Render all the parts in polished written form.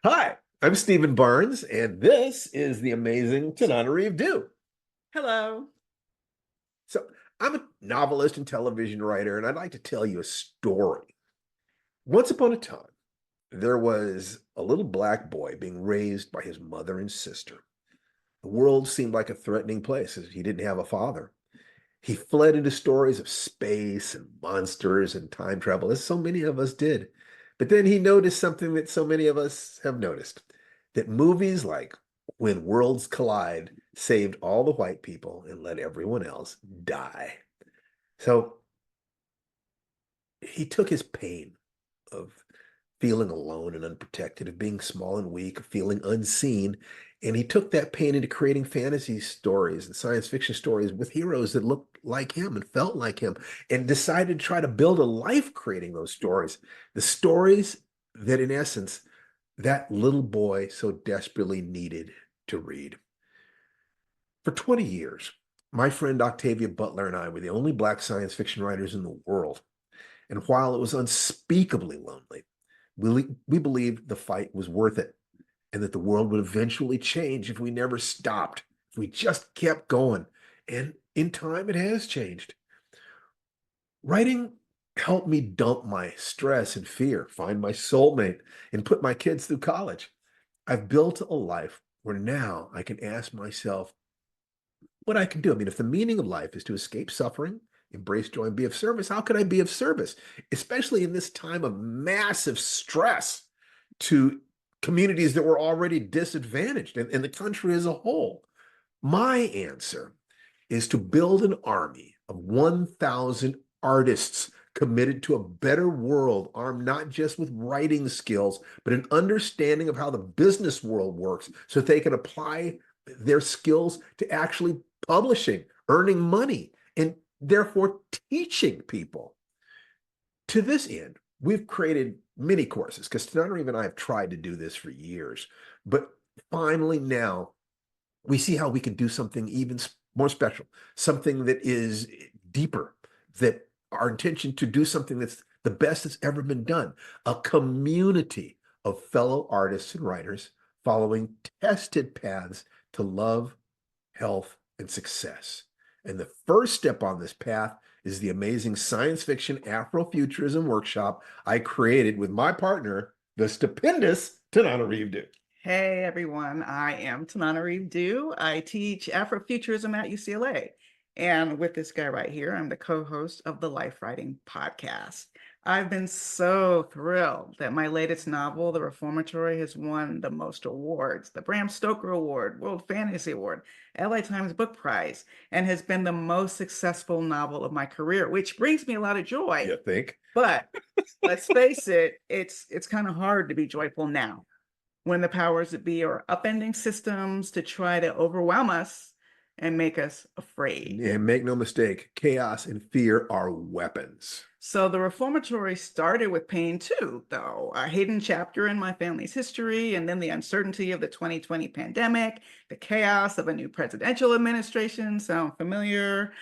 Hi, I'm Stephen Barnes, and this is the amazing Tananarive Due. Hello. So, I'm a novelist and television writer, and I'd like to tell you a story. Once upon a time, there was a little black boy being raised by his mother and sister. The world seemed like a threatening place as he didn't have a father. He fled into stories of space and monsters and time travel, as so many of us did. But then he noticed something that so many of us have noticed, that movies like When Worlds Collide saved all the white people and let everyone else die. So he took his pain of feeling alone and unprotected, of being small and weak, of feeling unseen. And he took that pain into creating fantasy stories and science fiction stories with heroes that looked like him and felt like him, and decided to try to build a life creating those stories. The stories that, in essence, that little boy so desperately needed to read. For 20 years, my friend Octavia Butler and I were the only Black science fiction writers in the world. And while it was unspeakably lonely, we believed the fight was worth it and that the world would eventually change if we never stopped, if we just kept going. And in time, it has changed. Writing helped me dump my stress and fear, find my soulmate, and put my kids through college. I've built a life where now I can ask myself what I can do. I mean, if the meaning of life is to escape suffering, embrace joy, and be of service, how can I be of service, especially in this time of massive stress to communities that were already disadvantaged and the country as a whole? My answer is to build an army of 1,000 artists committed to a better world, armed not just with writing skills, but an understanding of how the business world works so that they can apply their skills to actually publishing, earning money, and therefore teaching people. To this end, we've created mini courses because Tananarive and I have tried to do this for years, but finally now we see how we can do something even more special, something that is deeper, that our intention to do something that's the best that's ever been done, a community of fellow artists and writers following tested paths to love, health, and success. And the first step on this path is the amazing science fiction Afrofuturism workshop I created with my partner, the stupendous Tananarive Due. Hey, everyone. I am Tananarive Due. I teach Afrofuturism at UCLA. And with this guy right here, I'm the co-host of the Life Writing Podcast. I've been so thrilled that my latest novel, The Reformatory, has won the most awards, the Bram Stoker Award, World Fantasy Award, LA Times Book Prize, and has been the most successful novel of my career, which brings me a lot of joy. You think? But let's face it, it's kind of hard to be joyful now when the powers that be are upending systems to try to overwhelm us and make us afraid. And make no mistake, chaos and fear are weapons. So the reformatory started with pain too, though. A hidden chapter in my family's history, and then the uncertainty of the 2020 pandemic, the chaos of a new presidential administration. Sound familiar?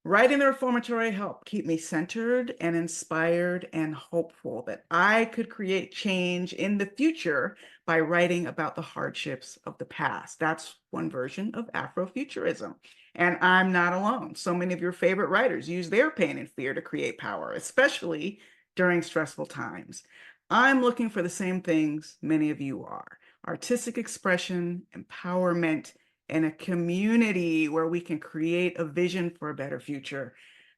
Writing the reformatory helped keep me centered and inspired and hopeful that I could create change in the future by writing about the hardships of the past. That's one version of Afrofuturism. And I'm not alone. So many of your favorite writers use their pain and fear to create power, especially during stressful times. I'm looking for the same things many of you are: artistic expression, empowerment, and a community where we can create a vision for a better future.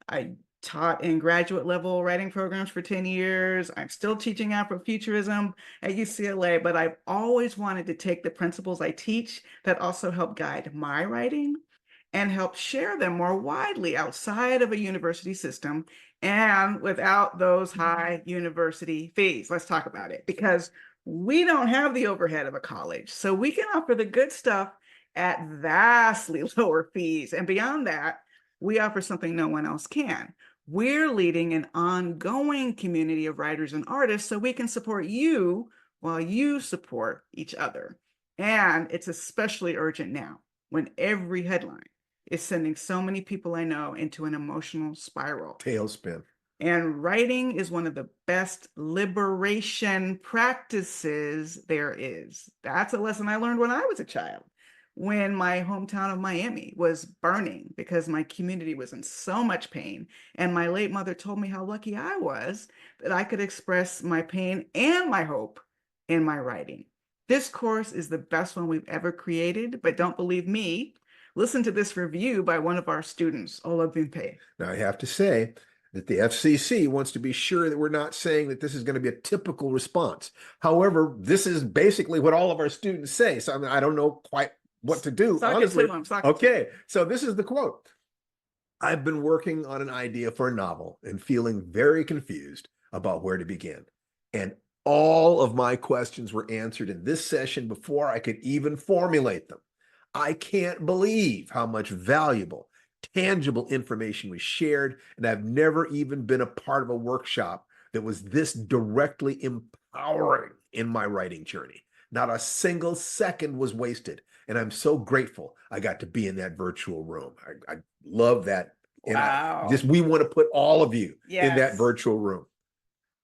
I taught in graduate level writing programs for 10 years. I'm still teaching Afrofuturism at UCLA, but I've always wanted to take the principles I teach that also help guide my writing and help share them more widely outside of a university system and without those high university fees. Let's talk about it, because we don't have the overhead of a college. So we can offer the good stuff at vastly lower fees. And beyond that, we offer something no one else can. We're leading an ongoing community of writers and artists so we can support you while you support each other. And it's especially urgent now when every headline is sending so many people I know into an emotional spiral. Tailspin. And writing is one of the best liberation practices there is. That's a lesson I learned when I was a child, when my hometown of Miami was burning because my community was in so much pain. And my late mother told me how lucky I was that I could express my pain and my hope in my writing. This course is the best one we've ever created, but don't believe me. Listen to this review by one of our students, Ola Bimpe. Now, I have to say that the FCC wants to be sure that we're not saying that this is going to be a typical response. However, this is basically what all of our students say. So I don't know quite what to do, Sock it honestly. to him, sock it to Okay, him. so this is the quote. I've been working on an idea for a novel and feeling very confused about where to begin. And all of my questions were answered in this session before I could even formulate them. I can't believe how much valuable, tangible information was shared, and I've never even been a part of a workshop that was this directly empowering in my writing journey. Not a single second was wasted, and I'm so grateful I got to be in that virtual room. I love that, and Wow. we want to put all of you in that Yes. virtual room.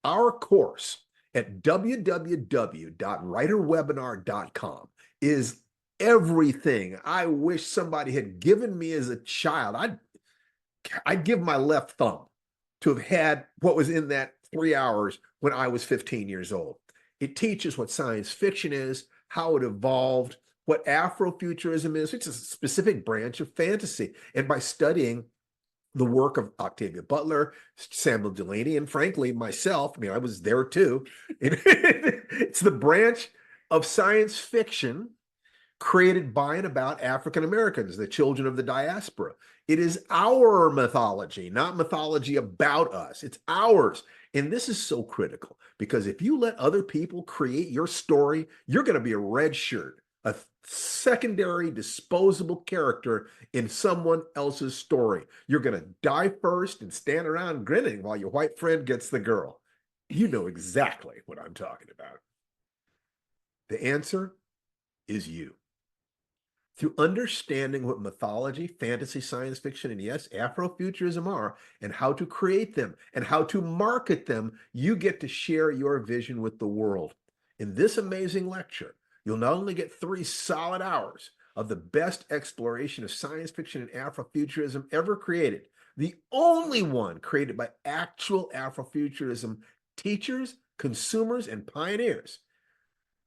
Our course at www.writerwebinar.com is everything I wish somebody had given me as a child. I'd give my left thumb to have had what was in that 3 hours when I was 15 years old. It teaches what science fiction is, how it evolved, what Afrofuturism is, which is a specific branch of fantasy. And by studying the work of Octavia Butler, Samuel Delany, and frankly, myself, I mean, I was there too. It's the branch of science fiction created by and about African Americans, the children of the diaspora. It is our mythology, not mythology about us. It's ours. And this is so critical because if you let other people create your story, you're going to be a red shirt, a secondary disposable character in someone else's story. You're going to die first and stand around grinning while your white friend gets the girl. You know exactly what I'm talking about. The answer is you. Through understanding what mythology, fantasy, science fiction, and yes, Afrofuturism are, and how to create them and how to market them, you get to share your vision with the world. In this amazing lecture, you'll not only get 3 solid hours of the best exploration of science fiction and Afrofuturism ever created, the only one created by actual Afrofuturism teachers, consumers, and pioneers.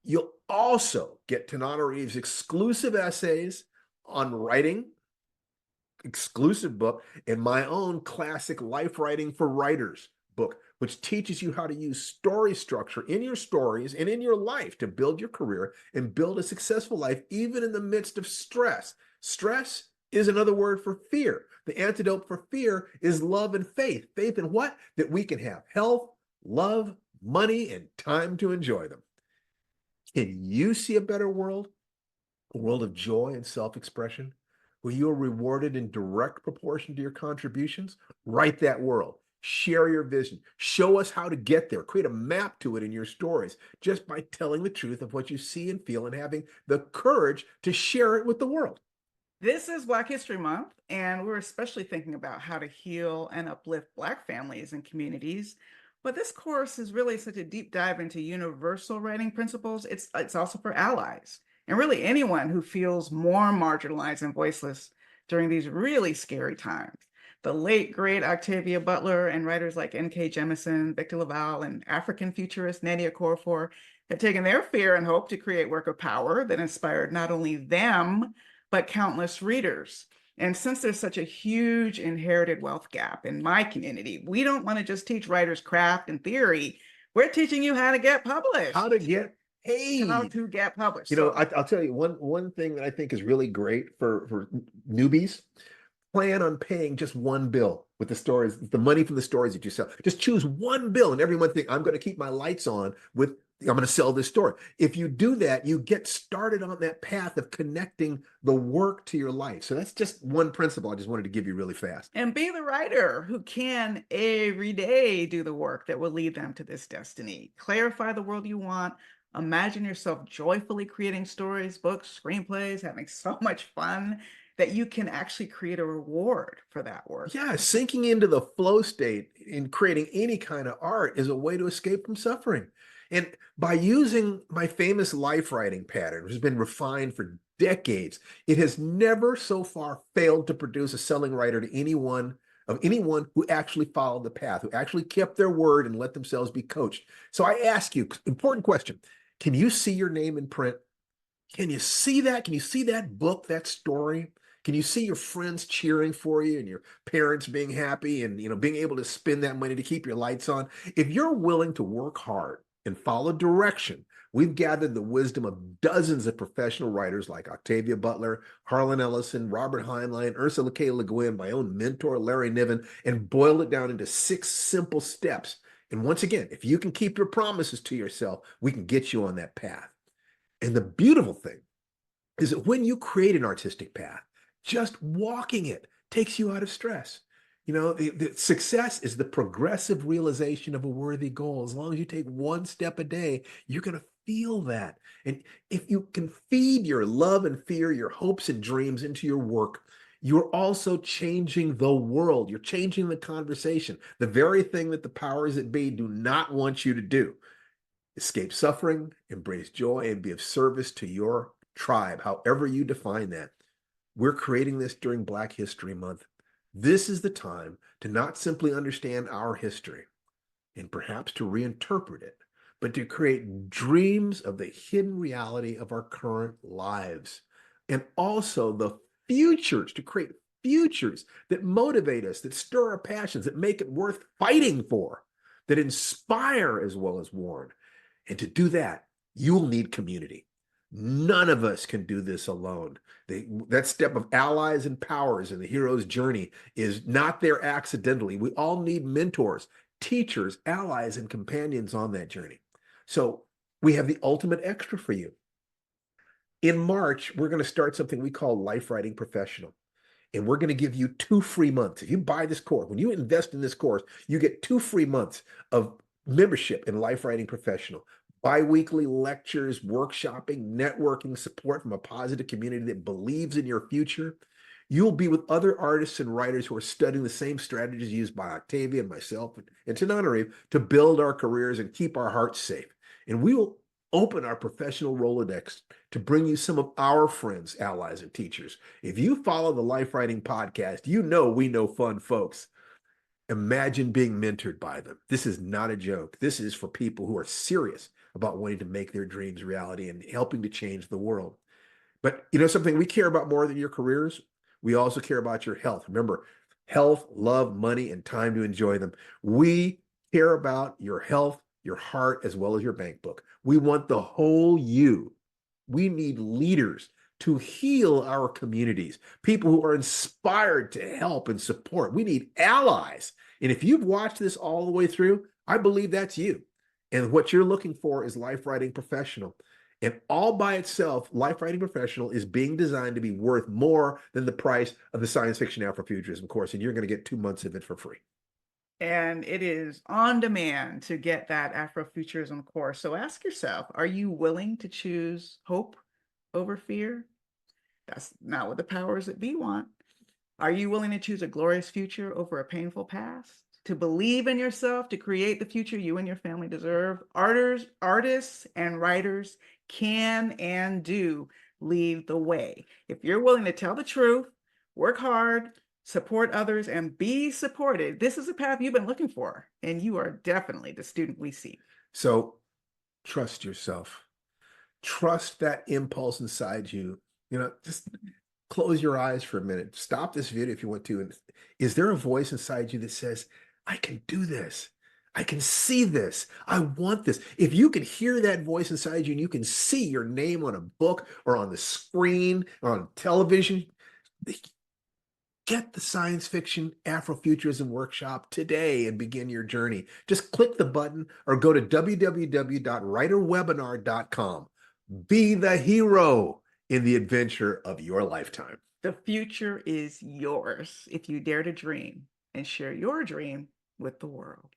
You'll also get Tananarive's exclusive essays on writing, exclusive book, and my own classic Life Writing for Writers book, which teaches you how to use story structure in your stories and in your life to build your career and build a successful life, even in the midst of stress. Stress is another word for fear. The antidote for fear is love and faith. Faith in what? That we can have health, love, money, and time to enjoy them. Can you see a better world? A world of joy and self-expression, where you are rewarded in direct proportion to your contributions? Write that world. Share your vision. Show us how to get there. Create a map to it in your stories just by telling the truth of what you see and feel and having the courage to share it with the world. This is Black History Month, and we're especially thinking about how to heal and uplift Black families and communities. But this course is really such a deep dive into universal writing principles. It's also for allies and really anyone who feels more marginalized and voiceless during these really scary times. The late, great Octavia Butler and writers like N.K. Jemisin, Victor LaValle, and African futurist Nadia Okorafor have taken their fear and hope to create work of power that inspired not only them, but countless readers. And since there's such a huge inherited wealth gap in my community, we don't want to just teach writers craft and theory. We're teaching you how to get published. How to get paid. How to get published. You know, I'll tell you one thing that I think is really great for newbies. Plan on paying just one bill with the stories, the money from the stories that you sell. Just choose one bill, and every month think, I'm going to keep my lights on with, I'm going to sell this story. If you do that, you get started on that path of connecting the work to your life. So that's just one principle I just wanted to give you really fast. And be the writer who can every day do the work that will lead them to this destiny. Clarify the world you want. Imagine yourself joyfully creating stories, books, screenplays, having so much fun that you can actually create a reward for that work. Yeah, sinking into the flow state in creating any kind of art is a way to escape from suffering. And by using my famous life writing pattern, which has been refined for decades, it has never so far failed to produce a selling writer to anyone who actually followed the path, who actually kept their word and let themselves be coached. So I ask you, important question. Can you see your name in print? Can you see that? Can you see that book, that story? Can you see your friends cheering for you and your parents being happy and being able to spend that money to keep your lights on? If you're willing to work hard and follow direction, we've gathered the wisdom of dozens of professional writers like Octavia Butler, Harlan Ellison, Robert Heinlein, Ursula K. Le Guin, my own mentor, Larry Niven, and boiled it down into 6 simple steps. And once again, if you can keep your promises to yourself, we can get you on that path. And the beautiful thing is that when you create an artistic path, just walking it takes you out of stress. The success is the progressive realization of a worthy goal. As long as you take one step a day, you're going to feel that. And if you can feed your love and fear, your hopes and dreams into your work, you're also changing the world. You're changing the conversation, the very thing that the powers that be do not want you to do. Escape suffering, embrace joy, and be of service to your tribe, however you define that. We're creating this during Black History Month. This is the time to not simply understand our history and perhaps to reinterpret it, but to create dreams of the hidden reality of our current lives and also the futures, to create futures that motivate us, that stir our passions, that make it worth fighting for, that inspire as well as warn. And to do that, you'll need community. None of us can do this alone. That step of allies and powers in the hero's journey is not there accidentally. We all need mentors, teachers, allies, and companions on that journey. So we have the ultimate extra for you. In March, we're going to start something we call Life Writing Professional. And we're going to give you 2 free months. If you buy this course, when you invest in this course, you get 2 free months of membership in Life Writing Professional. Bi-weekly lectures, workshopping, networking, support from a positive community that believes in your future. You'll be with other artists and writers who are studying the same strategies used by Octavia and myself and Tananarive to build our careers and keep our hearts safe. And we will open our professional Rolodex to bring you some of our friends, allies, and teachers. If you follow the Life Writing Podcast, you know we know fun folks. Imagine being mentored by them. This is not a joke. This is for people who are serious about wanting to make their dreams reality and helping to change the world. But something we care about more than your careers? We also care about your health. Remember, health, love, money, and time to enjoy them. We care about your health, your heart, as well as your bank book. We want the whole you. We need leaders to heal our communities, people who are inspired to help and support. We need allies. And if you've watched this all the way through, I believe that's you. And what you're looking for is Life Writing Professional. And all by itself, Life Writing Professional is being designed to be worth more than the price of the Science Fiction Afrofuturism course. And you're going to get 2 months of it for free. And it is on demand to get that Afrofuturism course. So ask yourself, are you willing to choose hope over fear? That's not what the powers that be want. Are you willing to choose a glorious future over a painful past? To believe in yourself, to create the future you and your family deserve? Artists and writers can and do lead the way. If you're willing to tell the truth, work hard, support others, and be supported, this is a path you've been looking for, and you are definitely the student we seek. So trust yourself. Trust that impulse inside you. Just close your eyes for a minute. Stop this video if you want to. And is there a voice inside you that says, I can do this? I can see this. I want this. If you can hear that voice inside you and you can see your name on a book or on the screen or on television, get the Science Fiction Afrofuturism Workshop today and begin your journey. Just click the button or go to www.writerwebinar.com. Be the hero in the adventure of your lifetime. The future is yours if you dare to dream and share your dream with the world.